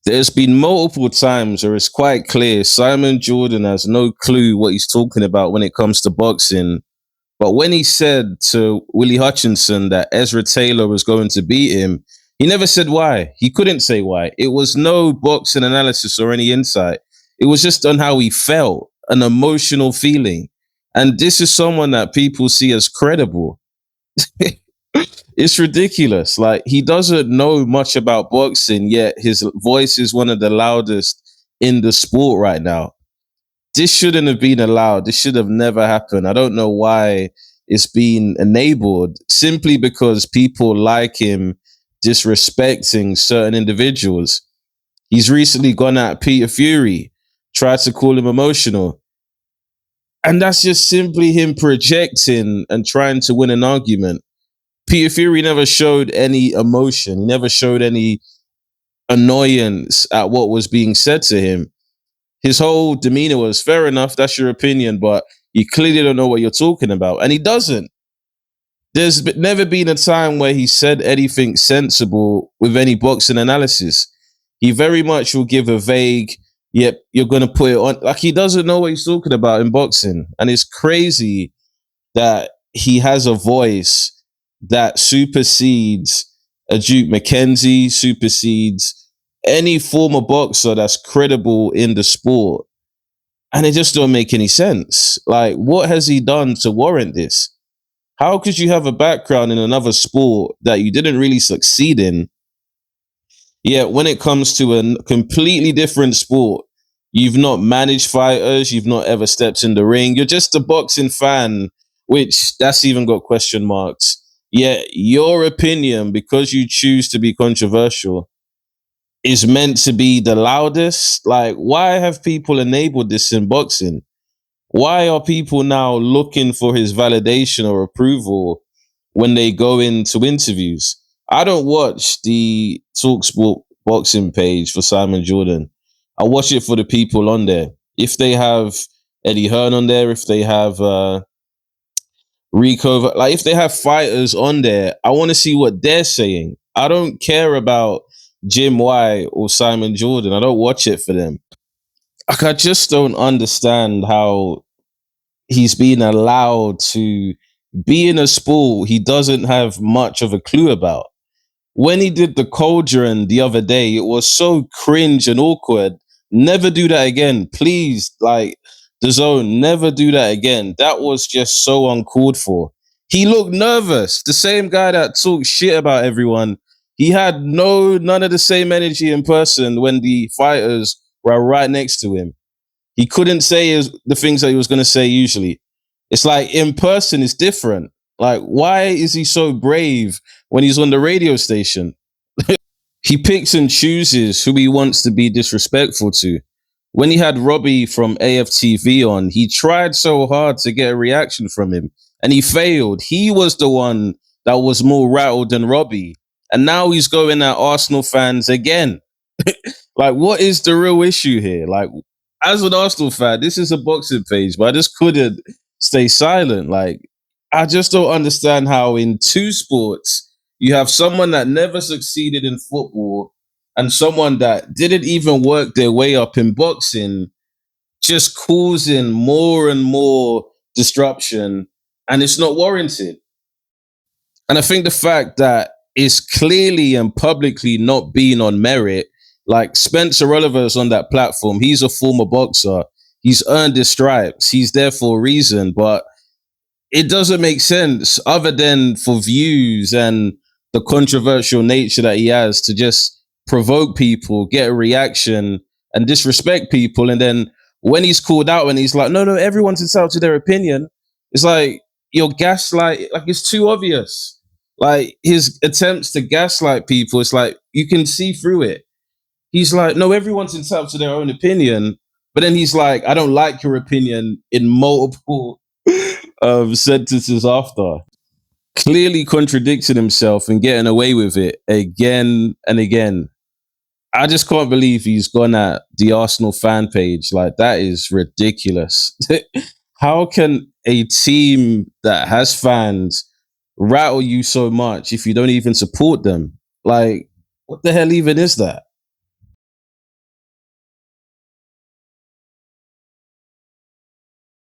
There's been multiple times where it's quite clear Simon Jordan has no clue what he's talking about when it comes to boxing. But when he said to Willie Hutchinson that Ezra Taylor was going to beat him, he never said why. He couldn't say why. It was no boxing analysis or any insight. It was just on how he felt, an emotional feeling. And this is someone that people see as credible. It's ridiculous. Like, he doesn't know much about boxing, yet his voice is one of the loudest in the sport right now. This shouldn't have been allowed. This should have never happened. I don't know why it's been enabled, simply because people like him disrespecting certain individuals. He's recently gone at Peter Fury, tried to call him emotional. And that's just simply him projecting and trying to win an argument. Peter Fury never showed any emotion. He never showed any annoyance at what was being said to him. His whole demeanor was, fair enough, that's your opinion, but you clearly don't know what you're talking about. And he doesn't. There's never been a time where he said anything sensible with any boxing analysis. He very much will give a vague, yep, you're going to put it on. Like, he doesn't know what he's talking about in boxing. And it's crazy that he has a voice that supersedes a Duke McKenzie, supersedes any former boxer that's credible in the sport. And it just don't make any sense. Like, what has he done to warrant this? How could you have a background in another sport that you didn't really succeed in? Yet when it comes to a completely different sport, you've not managed fighters, you've not ever stepped in the ring, you're just a boxing fan, which that's even got question marks. Yet your opinion, because you choose to be controversial, is meant to be the loudest. Like, why have people enabled this in boxing? Why are people now looking for his validation or approval when they go into interviews? I don't watch the Talksport boxing page for Simon Jordan. I watch it for the people on there. If they have Eddie Hearn on there, if they have Rico, like if they have fighters on there, I want to see what they're saying. I don't care about Jim White or Simon Jordan. I don't watch it for them. Like, I just don't understand how he's being allowed to be in a sport he doesn't have much of a clue about. When he did the Cauldron the other day, it was so cringe and awkward. Never do that again. Please, like, the zone, never do that again. That was just so uncalled for. He looked nervous. The same guy that talks shit about everyone. He had none of the same energy in person when the fighters were right next to him. He couldn't say the things that he was going to say usually. It's like, in person, it's different. Like, why is he so brave when he's on the radio station? He picks and chooses who he wants to be disrespectful to. When he had Robbie from AFTV on, he tried so hard to get a reaction from him, and he failed. He was the one that was more rattled than Robbie. And now he's going at Arsenal fans again. Like, what is the real issue here? Like, as an Arsenal fan, this is a boxing page, but I just couldn't stay silent. Like, I just don't understand how in two sports you have someone that never succeeded in football and someone that didn't even work their way up in boxing, just causing more and more disruption, and it's not warranted. And I think the fact that it's clearly and publicly not being on merit, like Spencer Oliver's on that platform, he's a former boxer, he's earned his stripes, he's there for a reason, but it doesn't make sense other than for views and the controversial nature that he has to just provoke people, get a reaction, and disrespect people. And then when he's called out and he's like, no, everyone's entitled to their opinion, it's like, you're gaslight. Like, it's too obvious. Like, his attempts to gaslight people, it's like, you can see through it. He's like, no, everyone's entitled to their own opinion. But then he's like, I don't like your opinion in multiple sentences after. Clearly contradicting himself and getting away with it again and again. I just can't believe he's gone at the Arsenal fan page. Like, that is ridiculous. How can a team that has fans rattle you so much if you don't even support them? Like, what the hell even is that?